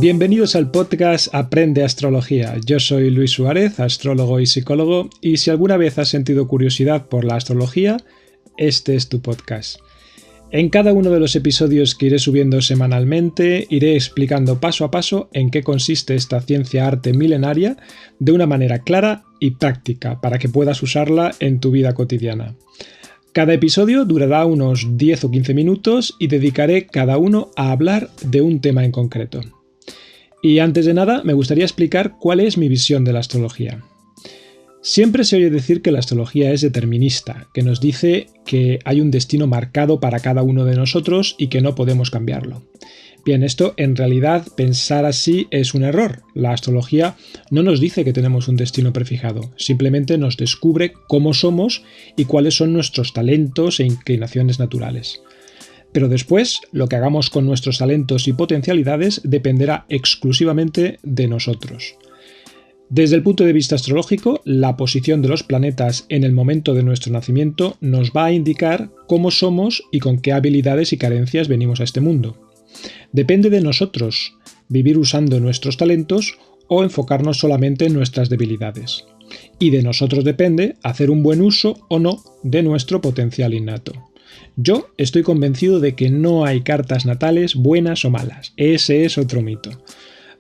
Bienvenidos al podcast Aprende Astrología. Yo soy Luis Suárez, astrólogo y psicólogo, y si alguna vez has sentido curiosidad por la astrología, este es tu podcast. En cada uno de los episodios que iré subiendo semanalmente, iré explicando paso a paso en qué consiste esta ciencia-arte milenaria de una manera clara y práctica para que puedas usarla en tu vida cotidiana. Cada episodio durará unos 10 o 15 minutos y dedicaré cada uno a hablar de un tema en concreto. Y antes de nada, me gustaría explicar cuál es mi visión de la astrología. Siempre se oye decir que la astrología es determinista, que nos dice que hay un destino marcado para cada uno de nosotros y que no podemos cambiarlo. Bien, esto en realidad pensar así es un error. La astrología no nos dice que tenemos un destino prefijado, simplemente nos descubre cómo somos y cuáles son nuestros talentos e inclinaciones naturales. Pero después, lo que hagamos con nuestros talentos y potencialidades dependerá exclusivamente de nosotros. Desde el punto de vista astrológico, la posición de los planetas en el momento de nuestro nacimiento nos va a indicar cómo somos y con qué habilidades y carencias venimos a este mundo. Depende de nosotros vivir usando nuestros talentos o enfocarnos solamente en nuestras debilidades. Y de nosotros depende hacer un buen uso o no de nuestro potencial innato. Yo estoy convencido de que no hay cartas natales buenas o malas. Ese es otro mito.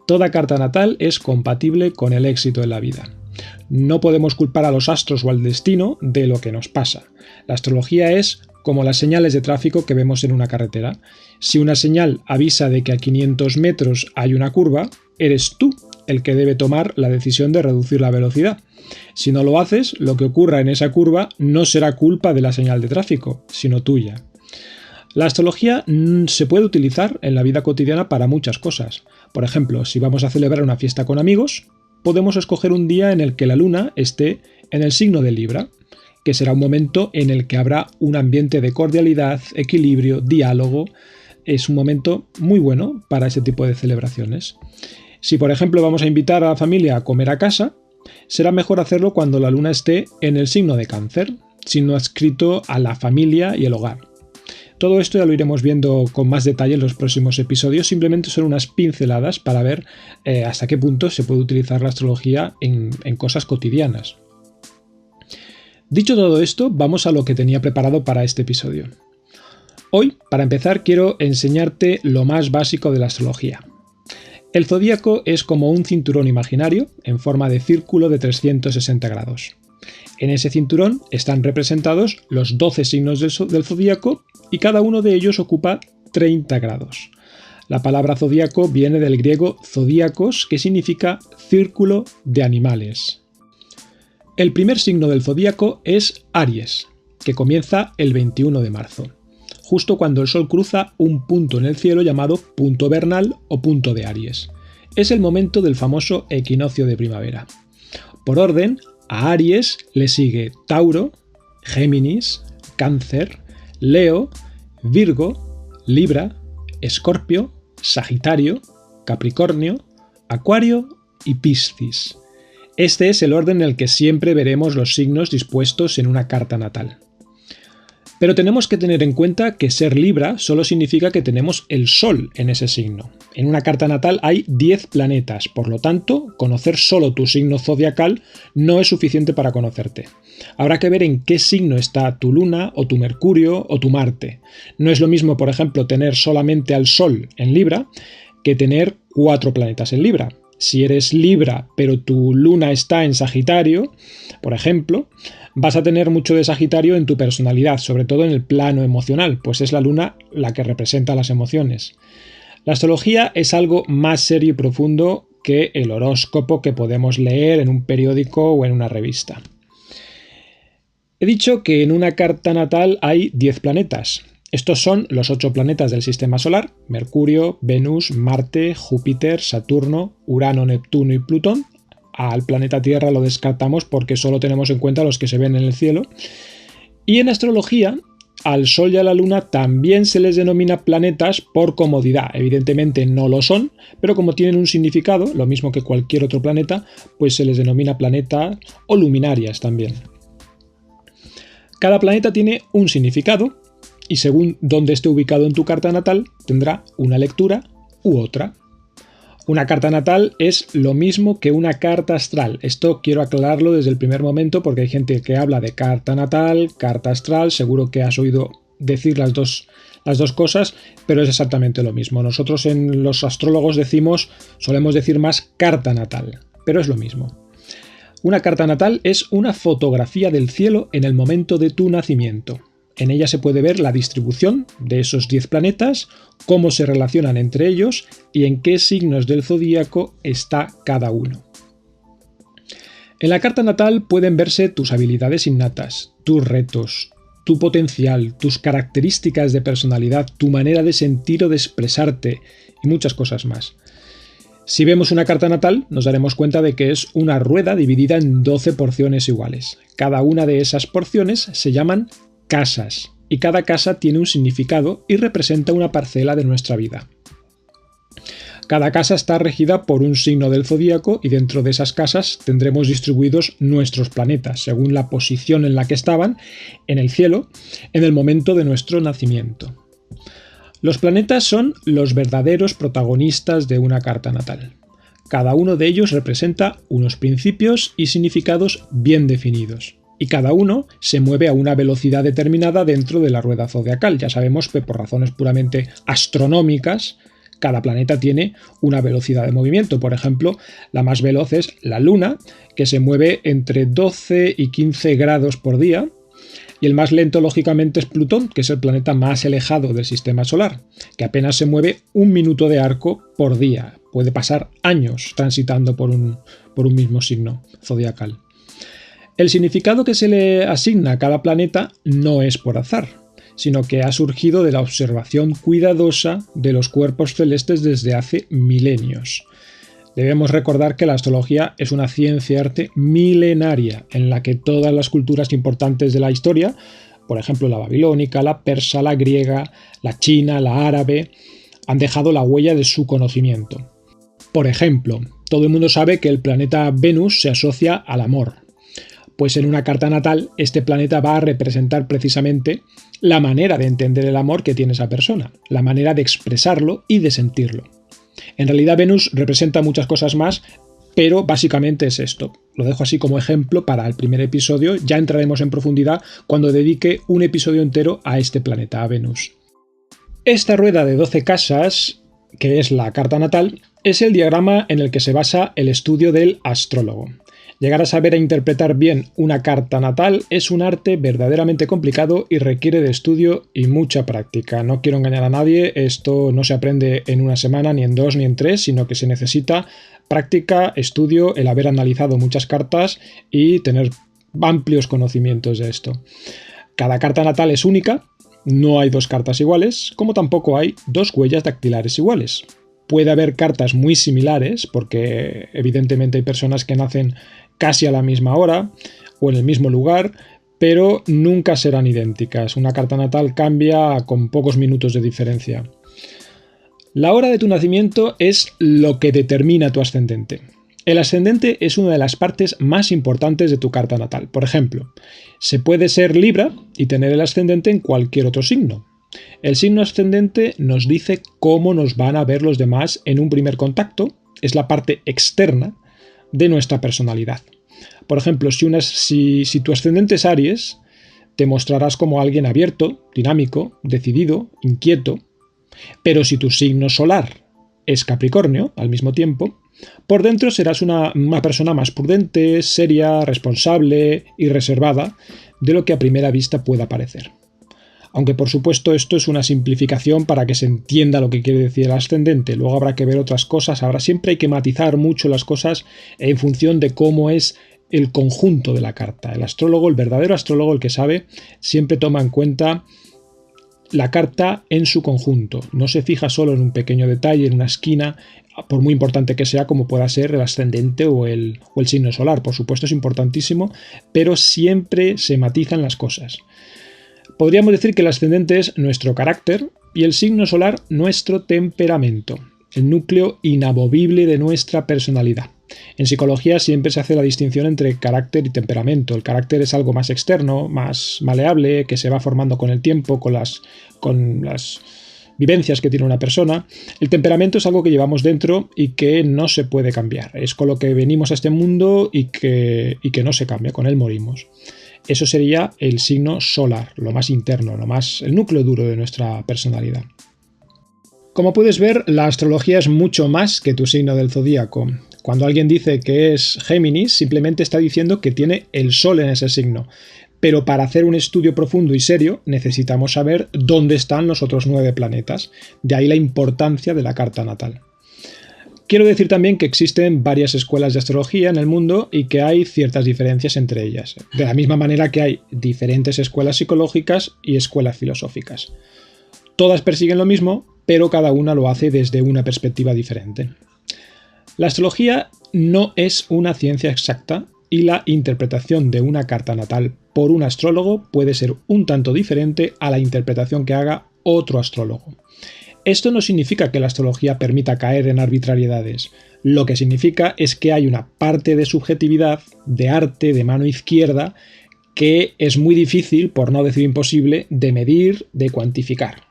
Toda carta natal es compatible con el éxito en la vida. No podemos culpar a los astros o al destino de lo que nos pasa. La astrología es como las señales de tráfico que vemos en una carretera. Si una señal avisa de que a 500 metros hay una curva, eres tú el que debe tomar la decisión de reducir la velocidad. Si no lo haces, lo que ocurra en esa curva no será culpa de la señal de tráfico, sino tuya. La astrología se puede utilizar en la vida cotidiana para muchas cosas. Por ejemplo, si vamos a celebrar una fiesta con amigos, podemos escoger un día en el que la luna esté en el signo de Libra, que será un momento en el que habrá un ambiente de cordialidad, equilibrio, diálogo. Es un momento muy bueno para ese tipo de celebraciones. Si, por ejemplo, vamos a invitar a la familia a comer a casa, será mejor hacerlo cuando la luna esté en el signo de Cáncer, signo adscrito a la familia y el hogar. Todo esto ya lo iremos viendo con más detalle en los próximos episodios, simplemente son unas pinceladas para ver hasta qué punto se puede utilizar la astrología en cosas cotidianas. Dicho todo esto, vamos a lo que tenía preparado para este episodio. Hoy, para empezar, quiero enseñarte lo más básico de la astrología. El zodíaco es como un cinturón imaginario en forma de círculo de 360 grados. En ese cinturón están representados los 12 signos del zodíaco y cada uno de ellos ocupa 30 grados. La palabra zodíaco viene del griego zodíakos, que significa círculo de animales. El primer signo del zodíaco es Aries, que comienza el 21 de marzo, justo cuando el Sol cruza un punto en el cielo llamado punto vernal o punto de Aries. Es el momento del famoso equinoccio de primavera. Por orden, a Aries le sigue Tauro, Géminis, Cáncer, Leo, Virgo, Libra, Escorpio, Sagitario, Capricornio, Acuario y Piscis. Este es el orden en el que siempre veremos los signos dispuestos en una carta natal. Pero tenemos que tener en cuenta que ser Libra solo significa que tenemos el Sol en ese signo. En una carta natal hay 10 planetas, por lo tanto, conocer solo tu signo zodiacal no es suficiente para conocerte. Habrá que ver en qué signo está tu Luna, o tu Mercurio, o tu Marte. No es lo mismo, por ejemplo, tener solamente al Sol en Libra que tener 4 planetas en Libra. Si eres Libra, pero tu Luna está en Sagitario, por ejemplo, vas a tener mucho de Sagitario en tu personalidad, sobre todo en el plano emocional, pues es la Luna la que representa las emociones. La astrología es algo más serio y profundo que el horóscopo que podemos leer en un periódico o en una revista. He dicho que en una carta natal hay 10 planetas. Estos son los 8 planetas del Sistema Solar: Mercurio, Venus, Marte, Júpiter, Saturno, Urano, Neptuno y Plutón. Al planeta Tierra lo descartamos porque solo tenemos en cuenta los que se ven en el cielo. Y en astrología, al Sol y a la Luna también se les denomina planetas por comodidad. Evidentemente no lo son, pero como tienen un significado, lo mismo que cualquier otro planeta, pues se les denomina planeta o luminarias también. Cada planeta tiene un significado y según dónde esté ubicado en tu carta natal, tendrá una lectura u otra. Una carta natal es lo mismo que una carta astral. Esto quiero aclararlo desde el primer momento porque hay gente que habla de carta natal, carta astral, seguro que has oído decir las dos cosas, pero es exactamente lo mismo. Nosotros en los astrólogos solemos decir más carta natal, pero es lo mismo. Una carta natal es una fotografía del cielo en el momento de tu nacimiento. En ella se puede ver la distribución de esos 10 planetas, cómo se relacionan entre ellos y en qué signos del zodíaco está cada uno. En la carta natal pueden verse tus habilidades innatas, tus retos, tu potencial, tus características de personalidad, tu manera de sentir o de expresarte y muchas cosas más. Si vemos una carta natal, nos daremos cuenta de que es una rueda dividida en 12 porciones iguales. Cada una de esas porciones se llaman casas, y cada casa tiene un significado y representa una parcela de nuestra vida. Cada casa está regida por un signo del zodíaco y dentro de esas casas tendremos distribuidos nuestros planetas, según la posición en la que estaban en el cielo en el momento de nuestro nacimiento. Los planetas son los verdaderos protagonistas de una carta natal. Cada uno de ellos representa unos principios y significados bien definidos. Y cada uno se mueve a una velocidad determinada dentro de la rueda zodiacal. Ya sabemos que por razones puramente astronómicas, cada planeta tiene una velocidad de movimiento. Por ejemplo, la más veloz es la Luna, que se mueve entre 12 y 15 grados por día. Y el más lento, lógicamente, es Plutón, que es el planeta más alejado del sistema solar, que apenas se mueve 1 minuto de arco por día. Puede pasar años transitando por un mismo signo zodiacal. El significado que se le asigna a cada planeta no es por azar, sino que ha surgido de la observación cuidadosa de los cuerpos celestes desde hace milenios. Debemos recordar que la astrología es una ciencia-arte milenaria en la que todas las culturas importantes de la historia, por ejemplo la babilónica, la persa, la griega, la china, la árabe, han dejado la huella de su conocimiento. Por ejemplo, todo el mundo sabe que el planeta Venus se asocia al amor. Pues en una carta natal este planeta va a representar precisamente la manera de entender el amor que tiene esa persona, la manera de expresarlo y de sentirlo. En realidad Venus representa muchas cosas más, pero básicamente es esto. Lo dejo así como ejemplo para el primer episodio, ya entraremos en profundidad cuando dedique un episodio entero a este planeta, a Venus. Esta rueda de 12 casas, que es la carta natal, es el diagrama en el que se basa el estudio del astrólogo. Llegar a saber e interpretar bien una carta natal es un arte verdaderamente complicado y requiere de estudio y mucha práctica. No quiero engañar a nadie, esto no se aprende en una semana, ni en 2, ni en 3, sino que se necesita práctica, estudio, el haber analizado muchas cartas y tener amplios conocimientos de esto. Cada carta natal es única, no hay 2 cartas iguales, como tampoco hay 2 huellas dactilares iguales. Puede haber cartas muy similares, porque evidentemente hay personas que nacen casi a la misma hora o en el mismo lugar, pero nunca serán idénticas. Una carta natal cambia con pocos minutos de diferencia. La hora de tu nacimiento es lo que determina tu ascendente. El ascendente es una de las partes más importantes de tu carta natal. Por ejemplo, se puede ser Libra y tener el ascendente en cualquier otro signo. El signo ascendente nos dice cómo nos van a ver los demás en un primer contacto, es la parte externa de nuestra personalidad. Por ejemplo, si tu ascendente es Aries, te mostrarás como alguien abierto, dinámico, decidido, inquieto, pero si tu signo solar es Capricornio, al mismo tiempo, por dentro serás una persona más prudente, seria, responsable y reservada de lo que a primera vista pueda parecer. Aunque por supuesto esto es una simplificación para que se entienda lo que quiere decir el ascendente, luego habrá que ver otras cosas, siempre hay que matizar mucho las cosas en función de cómo es el conjunto de la carta. El astrólogo, el verdadero astrólogo, el que sabe, siempre toma en cuenta la carta en su conjunto, no se fija solo en un pequeño detalle, en una esquina, por muy importante que sea, como pueda ser el ascendente o el signo solar. Por supuesto es importantísimo, pero siempre se matizan las cosas. Podríamos decir que el ascendente es nuestro carácter y el signo solar nuestro temperamento, el núcleo inamovible de nuestra personalidad. En psicología siempre se hace la distinción entre carácter y temperamento. El carácter es algo más externo, más maleable, que se va formando con el tiempo, con las vivencias que tiene una persona. El temperamento es algo que llevamos dentro y que no se puede cambiar. Es con lo que venimos a este mundo y que no se cambia, con él morimos. Eso sería el signo solar, lo más interno, el núcleo duro de nuestra personalidad. Como puedes ver, la astrología es mucho más que tu signo del zodíaco. Cuando alguien dice que es Géminis, simplemente está diciendo que tiene el Sol en ese signo. Pero para hacer un estudio profundo y serio necesitamos saber dónde están los otros 9 planetas. De ahí la importancia de la carta natal. Quiero decir también que existen varias escuelas de astrología en el mundo y que hay ciertas diferencias entre ellas. De la misma manera que hay diferentes escuelas psicológicas y escuelas filosóficas. Todas persiguen lo mismo, pero cada una lo hace desde una perspectiva diferente. La astrología no es una ciencia exacta y la interpretación de una carta natal por un astrólogo puede ser un tanto diferente a la interpretación que haga otro astrólogo. Esto no significa que la astrología permita caer en arbitrariedades. Lo que significa es que hay una parte de subjetividad, de arte, de mano izquierda, que es muy difícil, por no decir imposible, de medir, de cuantificar.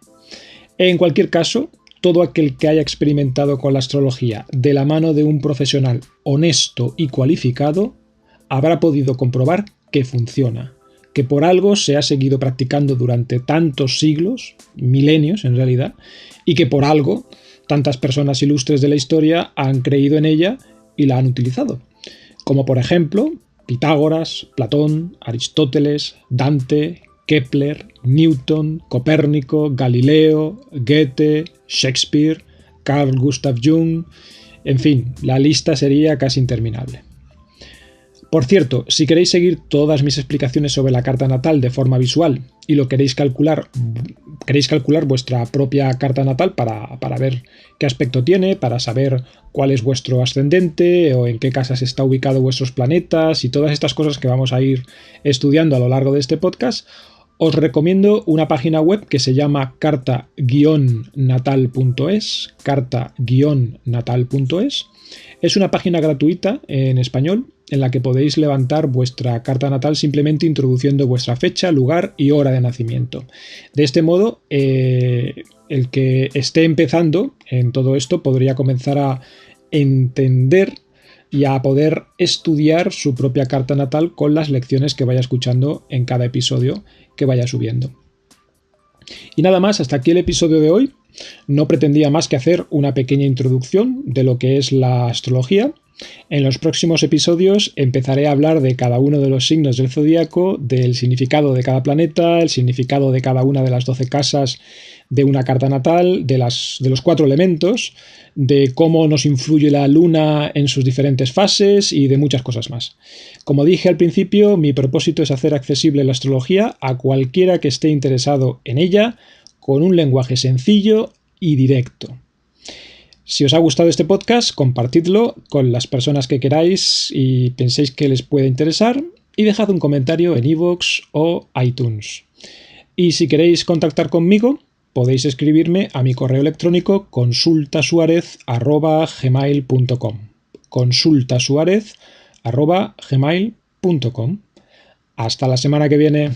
En cualquier caso, todo aquel que haya experimentado con la astrología de la mano de un profesional honesto y cualificado habrá podido comprobar que funciona, que por algo se ha seguido practicando durante tantos siglos, milenios en realidad, y que por algo tantas personas ilustres de la historia han creído en ella y la han utilizado, como por ejemplo Pitágoras, Platón, Aristóteles, Dante, Kepler, Newton, Copérnico, Galileo, Goethe, Shakespeare, Carl Gustav Jung, en fin, la lista sería casi interminable. Por cierto, si queréis seguir todas mis explicaciones sobre la carta natal de forma visual y lo queréis calcular vuestra propia carta natal para ver qué aspecto tiene, para saber cuál es vuestro ascendente o en qué casas está ubicado vuestros planetas y todas estas cosas que vamos a ir estudiando a lo largo de este podcast, os recomiendo una página web que se llama carta-natal.es, carta-natal.es. Es una página gratuita en español en la que podéis levantar vuestra carta natal simplemente introduciendo vuestra fecha, lugar y hora de nacimiento. De este modo, el que esté empezando en todo esto podría comenzar a entender y a poder estudiar su propia carta natal con las lecciones que vaya escuchando en cada episodio que vaya subiendo. Y nada más, hasta aquí el episodio de hoy. No pretendía más que hacer una pequeña introducción de lo que es la astrología. En los próximos episodios empezaré a hablar de cada uno de los signos del zodíaco, del significado de cada planeta, el significado de cada una de las 12 casas de una carta natal, de los 4 elementos, de cómo nos influye la luna en sus diferentes fases y de muchas cosas más. Como dije al principio, mi propósito es hacer accesible la astrología a cualquiera que esté interesado en ella, con un lenguaje sencillo y directo. Si os ha gustado este podcast, compartidlo con las personas que queráis y penséis que les puede interesar y dejad un comentario en iVoox o iTunes. Y si queréis contactar conmigo, podéis escribirme a mi correo electrónico consultasuarez@gmail.com. consultasuarez@gmail.com. Hasta la semana que viene.